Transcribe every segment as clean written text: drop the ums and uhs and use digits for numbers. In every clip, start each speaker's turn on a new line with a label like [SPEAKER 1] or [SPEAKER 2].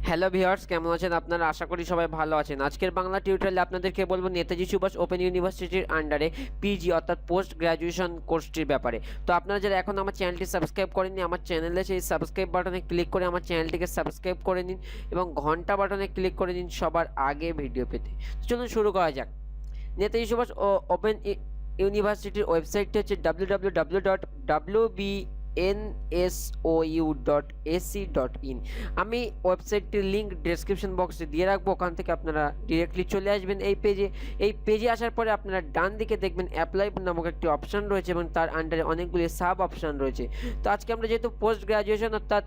[SPEAKER 1] Hello viewers, কেমন আছেন আপনারা? আশা করি সবাই ভালো আছেন। আজকের বাংলা টিউটোরিয়ালে আপনাদেরকে বলবো নেতাজি সুভাষ ওপেন ইউনিভার্সিটির আন্ডারে পিজি অর্থাৎ পোস্ট গ্র্যাজুয়েশন কোর্সটির ব্যাপারে। তো আপনারা যারা এখন আমার চ্যানেলটি সাবস্ক্রাইব করেননি, আমার চ্যানেলে সেই সাবস্ক্রাইব বাটনে ক্লিক করে আমার চ্যানেলটিকে সাবস্ক্রাইব করে নিন এবং ঘন্টা বাটনে ক্লিক করে নিন সবার আগে ভিডিও পেতে। চলুন শুরু করা যাক। নেতাজি সুভাষ ওপেন ইউনিভার্সিটির ওয়েবসাইটটি হচ্ছে www.nsou.ac.in। আমি ওয়েবসাইটটির লিঙ্ক ডেসক্রিপশন বক্সে দিয়ে রাখবো, ওখান থেকে আপনারা ডিরেক্টলি চলে আসবেন এই পেজে আসার পরে আপনারা ডান দিকে দেখবেন অ্যাপ্লাই নামক একটি অপশান রয়েছে এবং তার আন্ডারে অনেকগুলি সাব অপশান রয়েছে। তো আজকে আমরা যেহেতু পোস্ট গ্র্যাজুয়েশন অর্থাৎ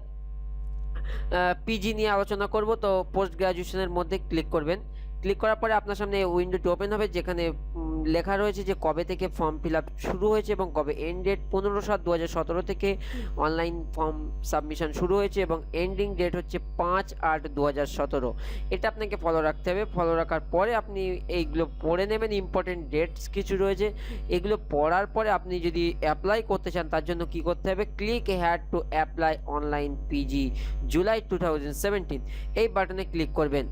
[SPEAKER 1] পিজি নিয়ে আলোচনা করব, তো পোস্ট গ্র্যাজুয়েশনের মধ্যে ক্লিক করবেন। ক্লিক করার পরে আপনার সামনে উইন্ডোটি ওপেন হবে, যেখানে লেখা রয়েছে যে কবে থেকে ফর্ম ফিল আপ শুরু হয়েছে এবং কবে এন্ড ডেট 15/7/2017 থেকে অনলাইন ফর্ম সাবমিশন শুরু হয়েছে এবং এন্ডিং ডেট হচ্ছে 5/8/2017। এটা আপনাকে ফলো রাখতে হবে। ফলো রাখার পরে আপনি এইগুলো পড়ে নেবেন, ইম্পর্টেন্ট ডেটস কিছু রয়েছে। এগুলো পড়ার পরে আপনি যদি অ্যাপ্লাই করতে চান তার জন্য কি করতে হবে, click here to apply online PG July 2017 এই বাটনে ক্লিক করবেন।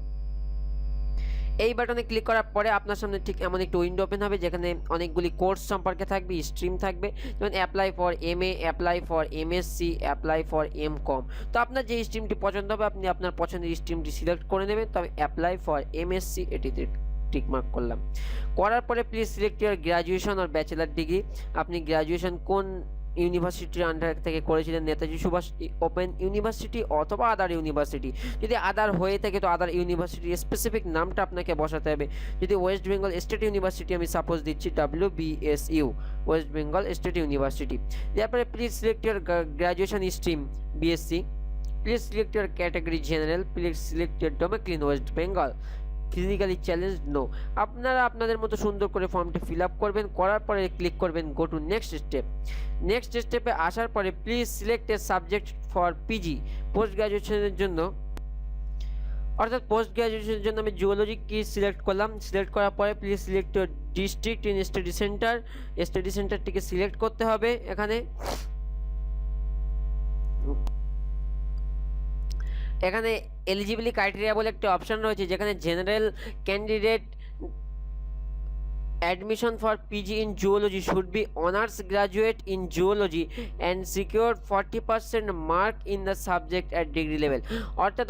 [SPEAKER 1] এই বাটনে ক্লিক করার পরে আপনার সামনে ঠিক এমন একটি উইন্ডো ওপেন হবে, যেখানে অনেকগুলি কোর্স সম্পর্কে থাকবে, স্ট্রিম থাকবে, যেমন apply for MA, apply for MSc, apply for MCom. তো আপনার যে স্ট্রিমটি পছন্দ হবে আপনি আপনার পছন্দের স্ট্রিমটি সিলেক্ট করে নেবেন। তো আমি অ্যাপ্লাই ফর এমএসসি এটিতে টিকমার্ক করলাম। করার পরে প্লিজ সিলেক্ট ইউর গ্র্যাজুয়েশন আর ব্যাচেলার ডিগ্রি। আপনি গ্র্যাজুয়েশন কোন ইউনিভার্সিটির আন্ডার থেকে করেছিলেন, নেতাজি সুভাষ ওপেন ইউনিভার্সিটি অথবা আদার ইউনিভার্সিটি। যদি আদার হয়ে থাকে তো আদার ইউনিভার্সিটির স্পেসিফিক নামটা আপনাকে বসাতে হবে। যদি ওয়েস্ট বেঙ্গল স্টেট ইউনিভার্সিটি, আমি সাপোজ দিচ্ছি WBSU, West Bengal State University. তারপরে please select your graduation stream BSc। Please select your category general. Please select your domicile West Bengal. Physically challenge no. আপনারা আপনাদের মতো সুন্দর করে ফর্মটি ফিল আপ করবেন। করার পরে ক্লিক করবেন go to next step. Next স্টেপে আসার পরে please select a subject for PG post গ্র্যাজুয়েশনের জন্য, অর্থাৎ পোস্ট গ্র্যাজুয়েশনের জন্য আমি জুওলজি কি সিলেক্ট করলাম। সিলেক্ট করার পরে please select your district in study centre. Study সেন্টারটিকে সিলেক্ট করতে হবে। এখানে এলিজিবিলিটি ক্রাইটেরিয়া বলে একটা অপশন রয়েছে, যেখানে general candidate admission for PG in zoology should be honors graduate in zoology and secure 40% mark in the subject at degree level। অর্থাৎ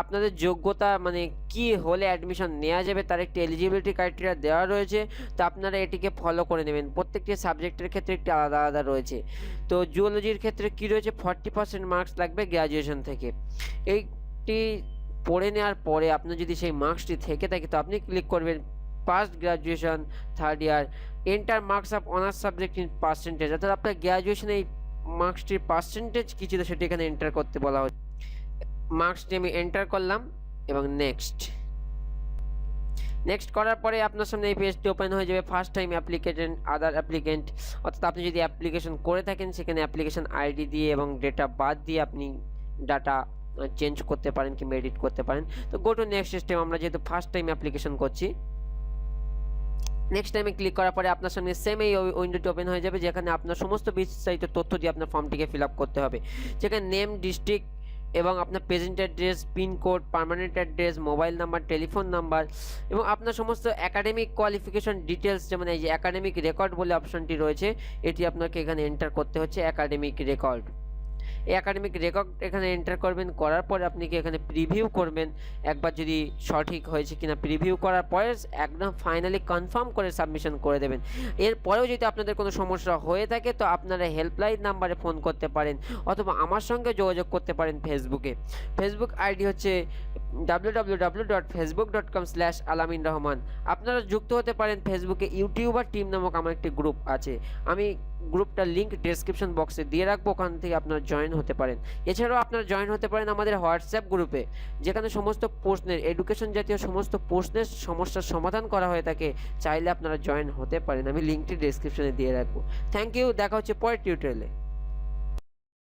[SPEAKER 1] আপনাদের যোগ্যতা মানে কি হলে অ্যাডমিশন নেওয়া যাবে তার একটি এলিজিবিলিটি ক্রাইটেরিয়া দেওয়া রয়েছে। তো আপনারা এটিকে ফলো করে নেবেন। প্রত্যেকটি সাবজেক্টের ক্ষেত্রে একটি আলাদা আলাদা রয়েছে। তো জুওলজির ক্ষেত্রে কি রয়েছে, 40% মার্কস লাগবে গ্র্যাজুয়েশন থেকে। এইটি পড়ে নেওয়ার পরে আপনার যদি সেই মার্কসটি থেকে থাকে তো আপনি ক্লিক করবেন past graduation third year, enter marks of honours subject in percentage. অর্থাৎ আপনার গ্র্যাজুয়েশনে এই মার্কসটির পার্সেন্টেজ কী ছিল সেটা এখানে এন্টার করতে বলা হচ্ছে। মার্কসটি আমি এন্টার করলাম এবং নেক্সট করার পরে আপনার সামনে এই পেজটি ওপেন হয়ে যাবে। ফার্স্ট টাইম অ্যাপ্লিকেশন আদার অ্যাপ্লিকেন্ট, অর্থাৎ আপনি যদি অ্যাপ্লিকেশন করে থাকেন সেখানে অ্যাপ্লিকেশন আইডি দিয়ে এবং ডেট অফ বার্থ দিয়ে আপনি ডাটা চেঞ্জ করতে পারেন কিংবা এডিট করতে পারেন। তো গো টু নেক্সট স্টেপ। আমরা যেহেতু ফার্স্ট টাইম অ্যাপ্লিকেশন করছি, নেক্সট টাইমে ক্লিক করার পরে আপনার সামনে সেম এই উইন্ডোটি ওপেন হয়ে যাবে, যেখানে আপনার সমস্ত বিস্তারিত তথ্য দিয়ে আপনার ফর্মটিকে ফিল আপ করতে হবে। যেখানে নেম, ডিস্ট্রিক্ট এবং আপনার present address, pincode, permanent address, mobile number, telephone number এবং আপনার সমস্ত একাডেমিক কোয়ালিফিকেশন ডিটেলস, যেমন এই যে একাডেমিক রেকর্ড বলে অপশনটি রয়েছে, এটি আপনাকে এখানে এন্টার করতে হচ্ছে। একাডেমিক রেকর্ড, এই একাডেমিক রেকর্ড এখানে এন্টার করবেন। করার পরে আপনি কি এখানে প্রিভিউ করবেন একবার যদি সঠিক হয়েছে কিনা। প্রিভিউ করার পরে একদম ফাইনালি কনফার্ম করে সাবমিশন করে দেবেন। এরপরেও যদি আপনাদের কোনো সমস্যা হয়ে থাকে তো আপনারা হেল্পলাইন নাম্বারে ফোন করতে পারেন অথবা আমার সঙ্গে যোগাযোগ করতে পারেন ফেসবুকে। ফেসবুক আইডি হচ্ছে www.facebook.com/alamin rahman। আপনারা যুক্ত হতে পারেন ফেসবুকে ইউটিউবার টিম নামক আমার একটি গ্রুপ আছে, আমি গ্রুপটার লিঙ্ক ডেসক্রিপশন বক্সে দিয়ে রাখবো, ওখান থেকে আপনারা জয়েন হতে পারেন। এছাড়াও আপনারা জয়েন হতে পারেন আমাদের হোয়াটসঅ্যাপ গ্রুপে, যেখানে সমস্ত প্রশ্নের এডুকেশন জাতীয় সমস্ত প্রশ্নের সমস্যার সমাধান করা হয়ে থাকে। চাইলে আপনারা জয়েন হতে পারেন, আমি লিঙ্কটি ডেসক্রিপশনে দিয়ে রাখবো। থ্যাংক ইউ, দেখা হচ্ছে পরের টিউটোরিয়ালে।